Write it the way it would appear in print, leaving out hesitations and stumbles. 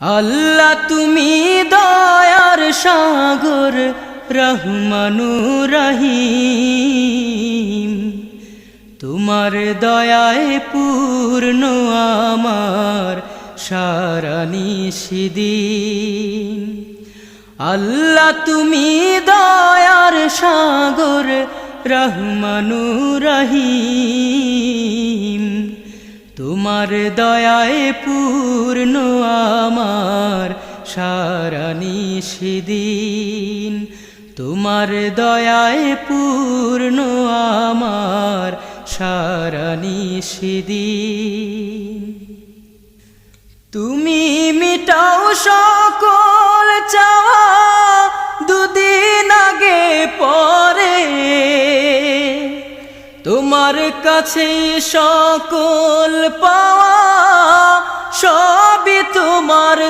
আল্লাহ তুমি দয়ার সাগর রহমানুর রহিম, তোমার দয়ায় পূর্ণ আমার সারা নিশিদিন। আল্লাহ তুমি দয়ার সাগর রহমানুর রহিম, তোমার দয়ায় পূর্ণ আমার সারা নিশিদিন। তোমার দয়ায় পূর্ণ আমার সারা নিশিদিন। তুমি মিটাও সকল চাওয়া দুদিন আগে পরে, তোমার কাছে সকল পাওয়া সবই তোমার।